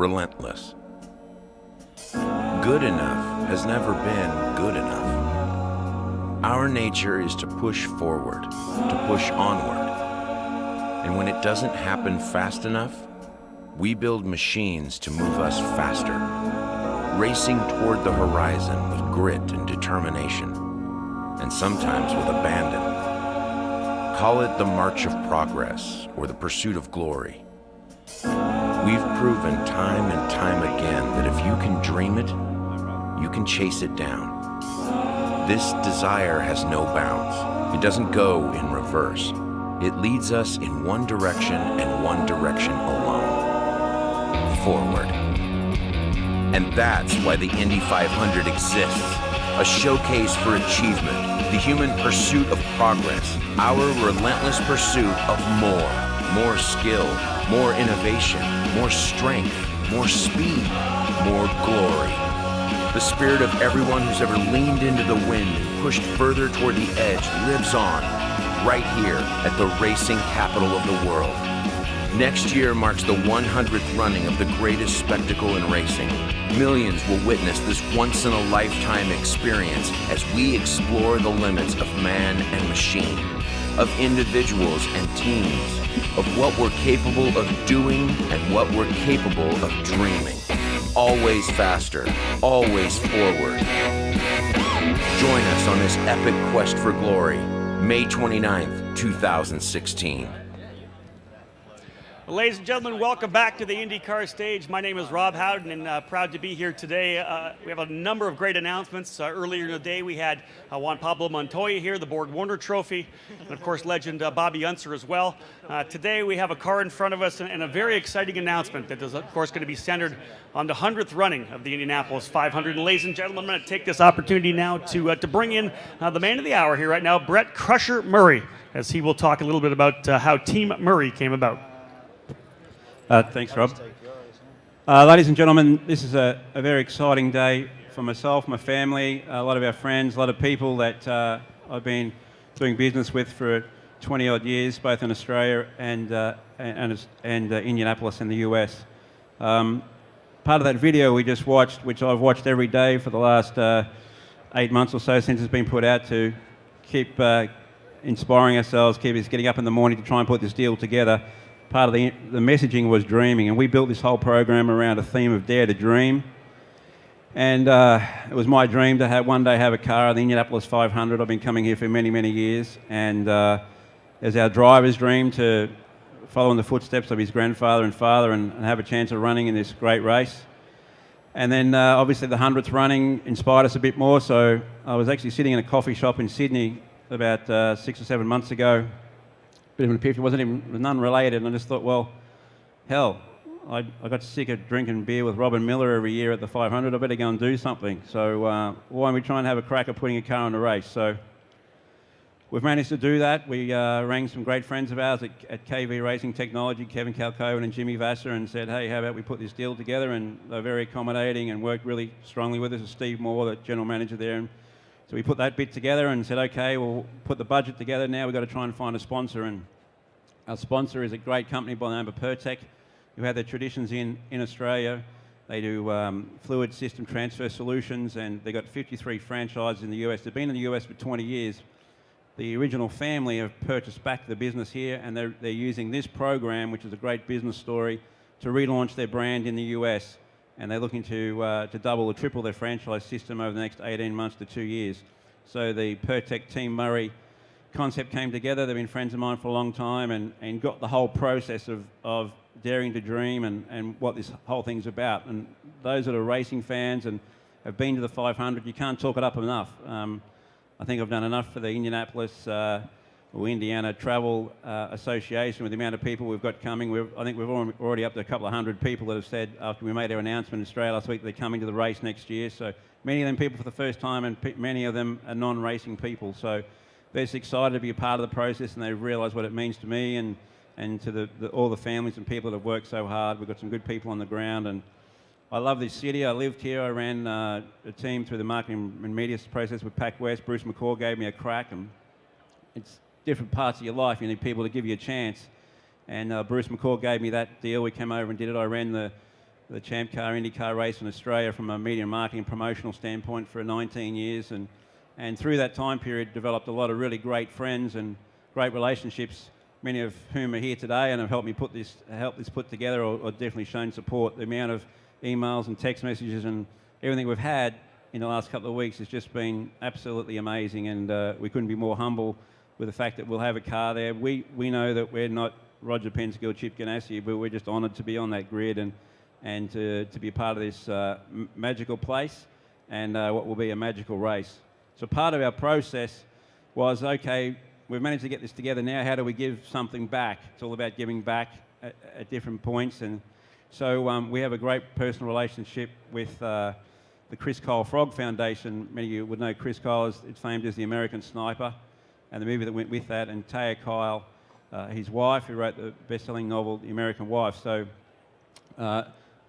relentless. Good enough has never been good enough. Our nature is to push forward, to push onward. And when it doesn't happen fast enough, we build machines to move us faster, racing toward the horizon with grit and determination, and sometimes with abandon. Call it the march of progress or the pursuit of glory. We've proven time and time again that if you can dream it, you can chase it down. This desire has no bounds. It doesn't go in reverse. It leads us in one direction and one direction alone. Forward. And that's why the Indy 500 exists. A showcase for achievement, the human pursuit of progress, our relentless pursuit of more skill, more innovation, more strength, more speed, more glory. The spirit of everyone who's ever leaned into the wind and pushed further toward the edge lives on, right here at the racing capital of the world. Next year marks the 100th running of the greatest spectacle in racing. Millions will witness this once-in-a-lifetime experience as we explore the limits of man and machine, of individuals and teams, of what we're capable of doing and what we're capable of dreaming. Always faster, always forward. Join us on this epic quest for glory, May 29th, 2016. Well, ladies and gentlemen, welcome back to the IndyCar stage. My name is Rob Howden, and proud to be here today. We have a number of great announcements. Earlier in the day, we had Juan Pablo Montoya here, the Borg Warner Trophy, and of course, legend Bobby Unser as well. Today, we have a car in front of us and a very exciting announcement that is, of course, going to be centered on the 100th running of the Indianapolis 500. And ladies and gentlemen, I'm going to take this opportunity now to bring in the man of the hour here right now, Brett Crusher Murray, as he will talk a little bit about how Team Murray came about. Thanks, Rob. Ladies and gentlemen, this is a very exciting day for myself, my family, a lot of our friends, a lot of people that I've been doing business with for 20-odd years, both in Australia and Indianapolis in the US. Part of that video we just watched, which I've watched every day for the last 8 months or so since it's been put out, to keep inspiring ourselves, keep us getting up in the morning to try and put this deal together. Part of the messaging was dreaming, and we built this whole program around a theme of dare to dream. And it was my dream to one day have a car at the Indianapolis 500. I've been coming here for many, many years, and as our driver's dream to follow in the footsteps of his grandfather and father and have a chance of running in this great race. And then obviously the 100th running inspired us a bit more, so I was actually sitting in a coffee shop in Sydney about 6 or 7 months ago. Bit of an epiphany, was none related, and I just thought, well, hell, I got sick of drinking beer with Robin Miller every year at the 500. I better go and do something. So why don't we try and have a crack at putting a car in a race? So we've managed to do that. We rang some great friends of ours at KV Racing Technology, Kevin Kalkoven and Jimmy Vassar, and said, hey, how about we put this deal together? And they're very accommodating and worked really strongly with us. Steve Moore, the general manager there. And so we put that bit together and said, okay, we'll put the budget together. Now we've got to try and find a sponsor. And our sponsor is a great company by the name of Pertec, who have their traditions in Australia. They do fluid system transfer solutions, and they've got 53 franchises in the US. They've been in the US for 20 years. The original family have purchased back the business here, and they're using this program, which is a great business story, to relaunch their brand in the US. And they're looking to double or triple their franchise system over the next 18 months to 2 years. So the Pertec Team Murray concept came together. They've been friends of mine for a long time, and got the whole process of daring to dream and what this whole thing's about. And those that are racing fans and have been to the 500, you can't talk it up enough. I think I've done enough for the Indianapolis or Indiana Travel Association with the amount of people we've got coming. I think we've already up to a couple of hundred people that have said, after we made our announcement in Australia last week, they're coming to the race next year. So many of them people for the first time, and many of them are non-racing people. So they're just excited to be a part of the process, and they realise what it means to me and to all the families and people that have worked so hard. We've got some good people on the ground, and I love this city. I lived here. I ran a team through the marketing and media process with PacWest. Bruce McCaw gave me a crack, and it's different parts of your life. You need people to give you a chance. And Bruce McCaw gave me that deal. We came over and did it. I ran the the Champ Car IndyCar race in Australia from a media marketing and promotional standpoint for 19 years, and through that time period developed a lot of really great friends and great relationships, many of whom are here today and have helped me put this put together, or definitely shown support. The amount of emails and text messages and everything we've had in the last couple of weeks has just been absolutely amazing, and we couldn't be more humble with the fact that we'll have a car there. We know that we're not Roger Penske, Chip Ganassi, but we're just honoured to be on that grid and to be a part of this magical place and what will be a magical race. So part of our process was, okay, we've managed to get this together now, how do we give something back? It's all about giving back at different points, and so we have a great personal relationship with the Chris Kyle Frog Foundation. Many of you would know Chris Kyle is famed as the American Sniper, and the movie that went with that, and Taya Kyle, his wife, who wrote the best-selling novel The American Wife. So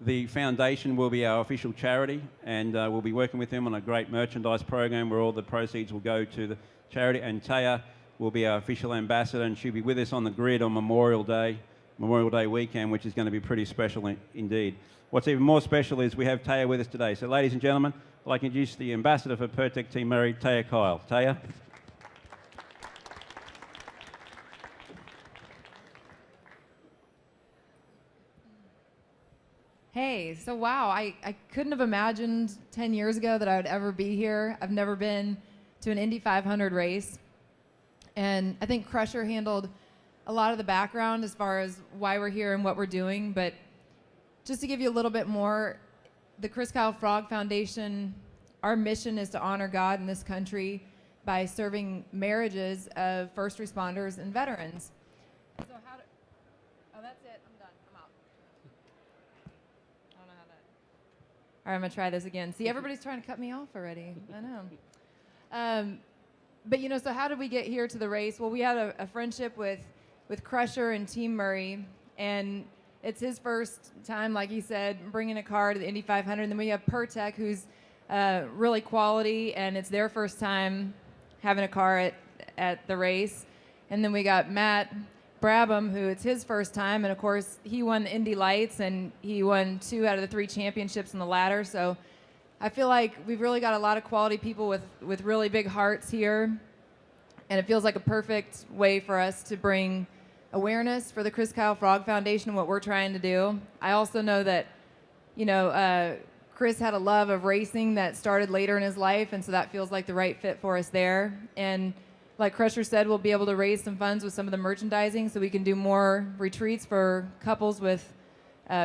the foundation will be our official charity, and we'll be working with them on a great merchandise program where all the proceeds will go to the charity, and Taya will be our official ambassador, and she'll be with us on the grid on Memorial Day weekend, which is going to be pretty special indeed. What's even more special is we have Taya with us today. So ladies and gentlemen, I'd like to introduce the ambassador for Pertec Team Murray, Taya Kyle. Taya. Hey, so wow, I couldn't have imagined 10 years ago that I would ever be here. I've never been to an Indy 500 race. And I think Crusher handled a lot of the background as far as why we're here and what we're doing. But just to give you a little bit more, the Chris Kyle Frog Foundation, our mission is to honor God in this country by serving marriages of first responders and veterans. So oh, that's it. I'm done. I'm out. I don't know how that. All right, I'm going to try this again. See, everybody's trying to cut me off already. I know. But, you know, so how did we get here to the race? Well, we had a friendship with Crusher and Team Murray, and it's his first time, like he said, bringing a car to the Indy 500. And then we have Pertec, who's really quality, and it's their first time having a car at the race. And then we got Matt Brabham, who it's his first time, and of course he won the Indy Lights, and he won 2 out of the 3 championships in the ladder. So I feel like we've really got a lot of quality people with really big hearts here, and it feels like a perfect way for us to bring awareness for the Chris Kyle Frog Foundation and what we're trying to do. I also know that, you know, Chris had a love of racing that started later in his life, and so that feels like the right fit for us there. And like Crusher said, we'll be able to raise some funds with some of the merchandising so we can do more retreats for couples with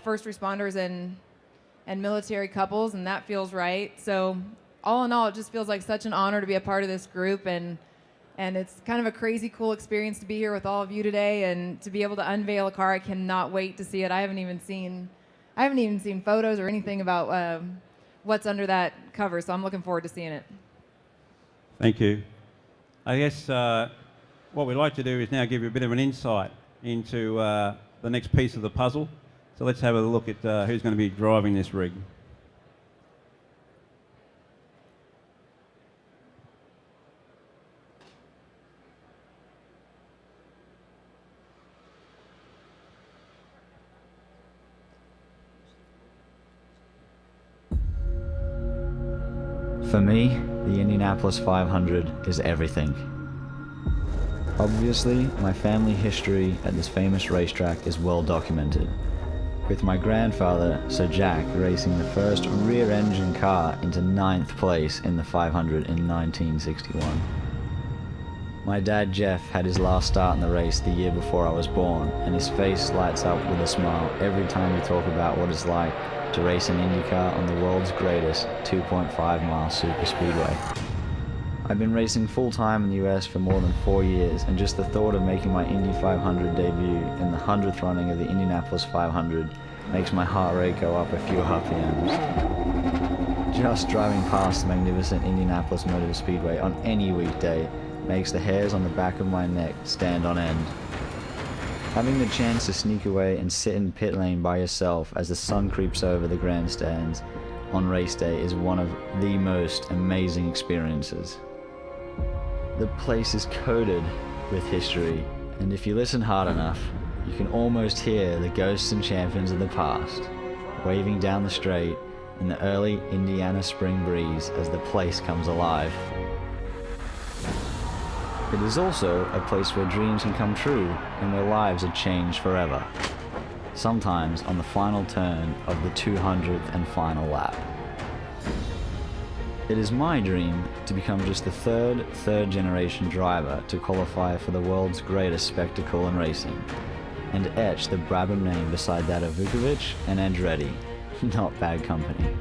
first responders and military couples, and that feels right. So all in all, it just feels like such an honor to be a part of this group, and it's kind of a crazy cool experience to be here with all of you today and to be able to unveil a car. I cannot wait to see it. I haven't even seen photos or anything about what's under that cover, so I'm looking forward to seeing it. Thank you. I guess what we'd like to do is now give you a bit of an insight into the next piece of the puzzle. So let's have a look at who's going to be driving this rig. For me, the Indianapolis 500 is everything. Obviously, my family history at this famous racetrack is well documented, with my grandfather, Sir Jack, racing the first rear-engine car into 9th place in the 500 in 1961. My dad, Jeff, had his last start in the race the year before I was born, and his face lights up with a smile every time we talk about what it's like to race an IndyCar on the world's greatest 2.5-mile superspeedway. I've been racing full-time in the US for more than 4 years, and just the thought of making my Indy 500 debut in the 100th running of the Indianapolis 500 makes my heart rate go up a few RPMs. Just driving past the magnificent Indianapolis Motor Speedway on any weekday makes the hairs on the back of my neck stand on end. Having the chance to sneak away and sit in pit lane by yourself as the sun creeps over the grandstands on race day is one of the most amazing experiences. The place is coated with history, and if you listen hard enough, you can almost hear the ghosts and champions of the past. waving down the straight in the early Indiana spring breeze as the place comes alive. It is also a place where dreams can come true and where lives are changed forever. Sometimes on the final turn of the 200th and final lap. It is my dream to become just the third generation driver to qualify for the world's greatest spectacle in racing, and etch the Brabham name beside that of Vukovic and Andretti. Not bad company.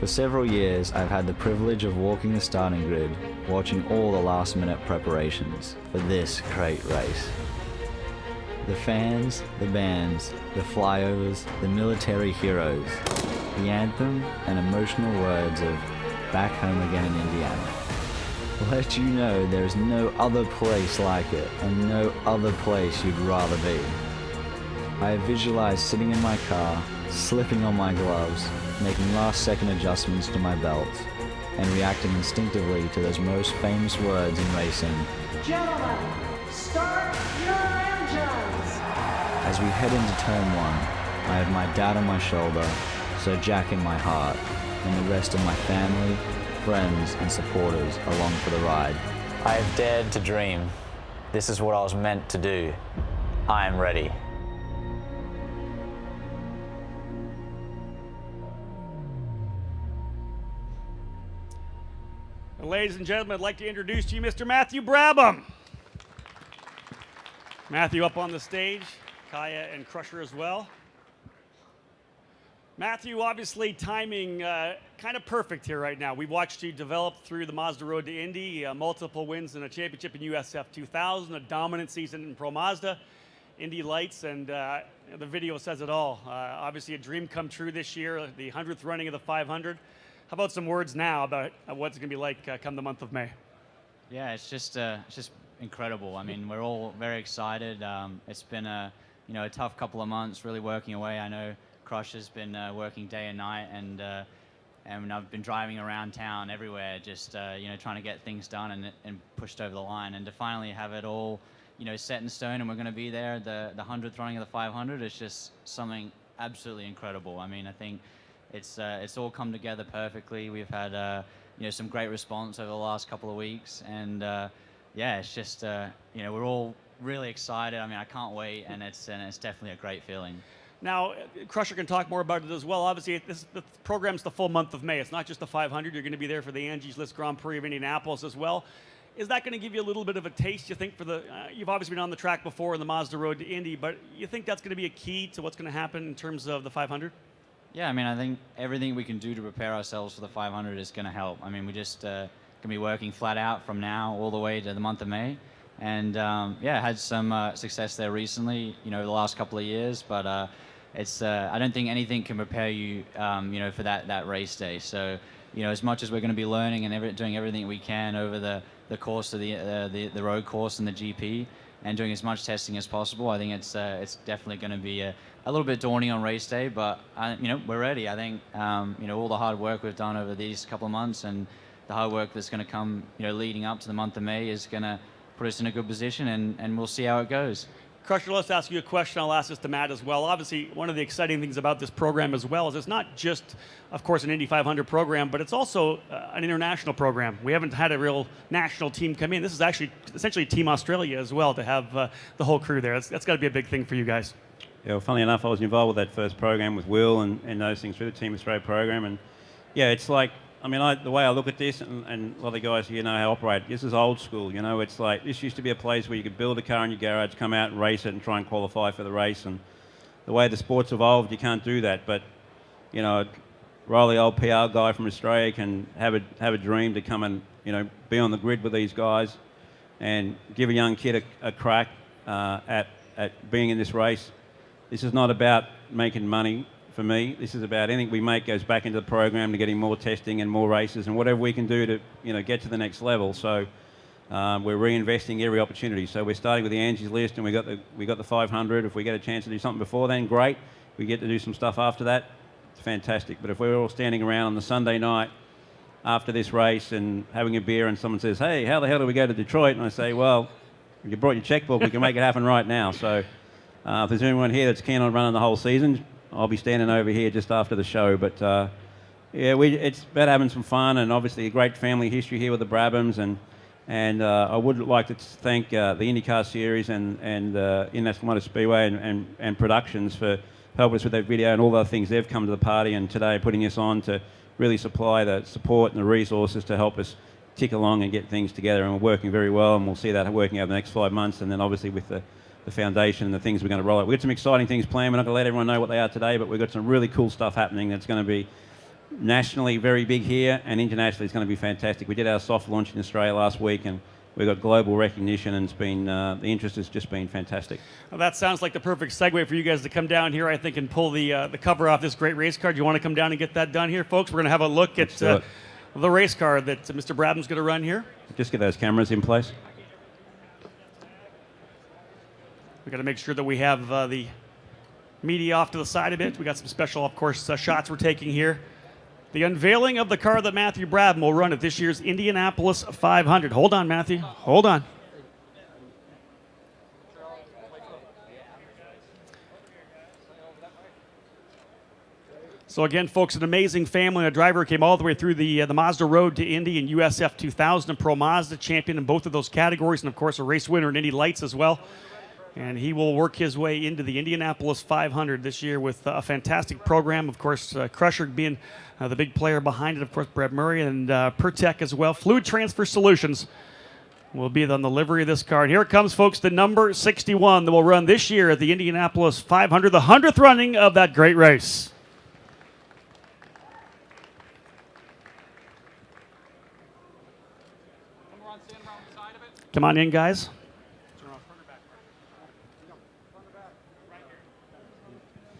For several years, I've had the privilege of walking the starting grid, watching all the last-minute preparations for this great race. The fans, the bands, the flyovers, the military heroes, the anthem and emotional words of "Back Home Again in Indiana" will let you know there is no other place like it and no other place you'd rather be. I have visualized sitting in my car, slipping on my gloves, making last-second adjustments to my belt, and reacting instinctively to those most famous words in racing. Gentlemen, start your engines! As we head into turn 1, I have my dad on my shoulder, Sir Jack in my heart, and the rest of my family, friends, and supporters along for the ride. I have dared to dream. This is what I was meant to do. I am ready. And ladies and gentlemen, I'd like to introduce to you Mr. Matthew Brabham. Matthew up on the stage, Kaya and Crusher as well. Matthew, obviously timing kind of perfect here right now. We've watched you develop through the Mazda Road to Indy, multiple wins and a championship in USF 2000, a dominant season in Pro Mazda, Indy Lights, and the video says it all. Obviously a dream come true this year, the 100th running of the 500. How about some words now about what it's going to be like come the month of May? Yeah, it's just incredible. I mean, we're all very excited. It's been a tough couple of months, really working away. I know Crush has been working day and night, and I've been driving around town everywhere, just trying to get things done and pushed over the line, and to finally have it all set in stone, and we're going to be there the 100th running of the 500. It's just something absolutely incredible. I mean, I think it's all come together perfectly. We've had some great response over the last couple of weeks, and it's just we're all really excited. I mean, I can't wait, and it's definitely a great feeling. Now, Crusher can talk more about it as well. Obviously, the program's the full month of May. It's not just the 500. You're going to be there for the Angie's List Grand Prix of Indianapolis as well. Is that going to give you a little bit of a taste, you think, for the... you've obviously been on the track before in the Mazda Road to Indy, but you think that's going to be a key to what's going to happen in terms of the 500? Yeah, I mean, I think everything we can do to prepare ourselves for the 500 is going to help. I mean, we just going to be working flat out from now all the way to the month of May. And, had some success there recently, the last couple of years, but... I don't think anything can prepare you, for that race day. So, as much as we're going to be learning and doing everything we can over the course of the road course and the GP, and doing as much testing as possible, I think it's definitely going to be a little bit daunting on race day. But we're ready. I think all the hard work we've done over these couple of months and the hard work that's going to come, leading up to the month of May is going to put us in a good position, and we'll see how it goes. Crusher, let's ask you a question. I'll ask this to Matt as well. Obviously, one of the exciting things about this program as well is it's not just, of course, an Indy 500 program, but it's also an international program. We haven't had a real national team come in. This is actually essentially Team Australia as well, to have the whole crew there. That's got to be a big thing for you guys. Yeah, well, funnily enough, I was involved with that first program with Will and those things through the Team Australia program. And yeah, it's like, I mean, the way I look at this, and a lot of the guys here know how to operate, this is old school, It's like, this used to be a place where you could build a car in your garage, come out and race it and try and qualify for the race. And the way the sport's evolved, you can't do that. But, Riley, old PR guy from Australia, can have a dream to come and, be on the grid with these guys and give a young kid a crack at being in this race. This is not about making money. For me, this is about anything we make goes back into the program to getting more testing and more races and whatever we can do to get to the next level. So we're reinvesting every opportunity. So we're starting with the Angie's List, and we got the 500. If we get a chance to do something before then, great. We get to do some stuff after that, it's fantastic. But if we're all standing around on the Sunday night after this race and having a beer, and someone says, "Hey, how the hell do we go to Detroit?" and I say, "Well, if you brought your checkbook, we can make it happen right now." So if there's anyone here that's keen on running the whole season, I'll be standing over here just after the show. But yeah, it's about having some fun, and obviously a great family history here with the Brabhams, and I would like to thank the IndyCar Series and International Motor Speedway and Productions for helping us with that video and all the other things. They've come to the party and today putting us on to really supply the support and the resources to help us tick along and get things together, and we're working very well, and we'll see that working over the next 5 months, and then obviously with the foundation and the things we're going to roll out. We've got some exciting things planned. We're not going to let everyone know what they are today, but we've got some really cool stuff happening that's going to be nationally very big here, and internationally it's going to be fantastic. We did our soft launch in Australia last week, and we got global recognition, and it's been the interest has just been fantastic. Well, that sounds like the perfect segue for you guys to come down here, I think, and pull the cover off this great race car. Do you want to come down and get that done here, folks? We're going to have a look at the race car that Mr. Brabham's going to run here. Just get those cameras in place. We got to make sure that we have the media off to the side a bit. We got some special, of course, shots we're taking here. The unveiling of the car that Matthew Brabham will run at this year's Indianapolis 500. Hold on, Matthew. Hold on. So again, folks, an amazing family. A driver came all the way through the Mazda Road to Indy in USF 2000, and Pro Mazda champion in both of those categories, and of course a race winner in Indy Lights as well. And he will work his way into the Indianapolis 500 this year with a fantastic program. Of course, Crusher being the big player behind it. Of course, Brett Murray and Pertec as well. Fluid Transfer Solutions will be on the livery of this car. And here it comes, folks, the number 61 that will run this year at the Indianapolis 500, the 100th running of that great race. Come on in, guys.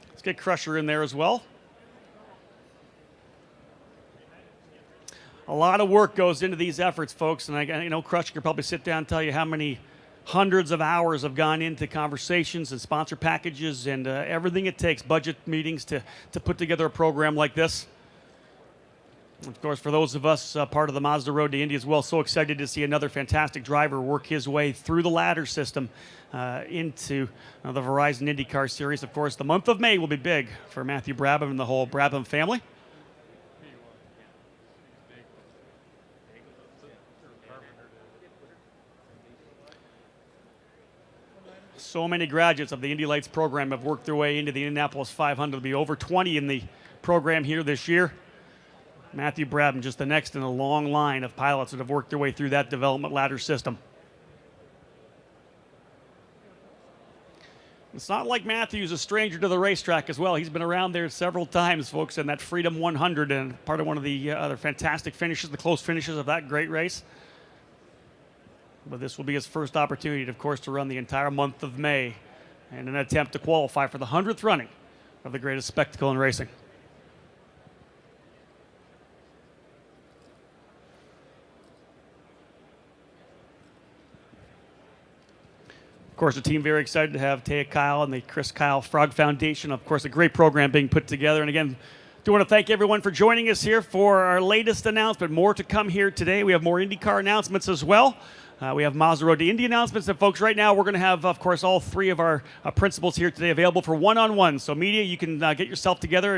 Let's get Crusher in there as well. A lot of work goes into these efforts, folks, and I know Crusher could probably sit down and tell you how many hundreds of hours have gone into conversations and sponsor packages and everything it takes, budget meetings to put together a program like this. Of course, for those of us part of the Mazda Road to Indy as well, so excited to see another fantastic driver work his way through the ladder system into the Verizon IndyCar Series. Of course, the month of May will be big for Matthew Brabham and the whole Brabham family. So many graduates of the Indy Lights program have worked their way into the Indianapolis 500. There'll be over 20 in the program here this year. Matthew Brabham, just the next in a long line of pilots that have worked their way through that development ladder system. It's not like Matthew's a stranger to the racetrack as well. He's been around there several times, folks, in that Freedom 100 and part of one of the other fantastic finishes, the close finishes of that great race. But this will be his first opportunity, of course, to run the entire month of May in an attempt to qualify for the 100th running of the greatest spectacle in racing. Of course, the team very excited to have Taya Kyle and the Chris Kyle Frog Foundation. Of course, a great program being put together. And again, do want to thank everyone for joining us here for our latest announcement. More to come here today. We have more IndyCar announcements as well. We have Mazda Road to Indy announcements. And folks, right now we're going to have, of course, all three of our principals here today available for one-on-one. So media, you can get yourself together.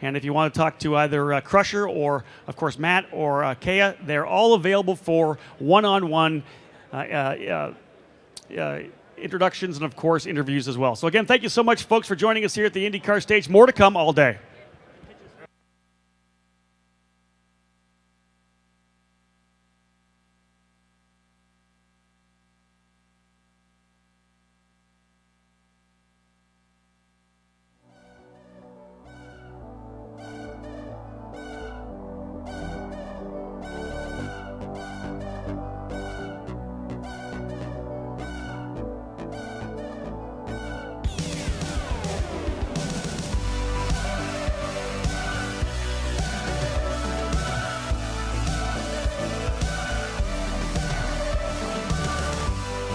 And if you want to talk to either Crusher or, of course, Matt or Kaya, they're all available for one-on-one introductions and, of course, interviews as well. So again, thank you so much, folks, for joining us here at the IndyCar stage. More to come all day.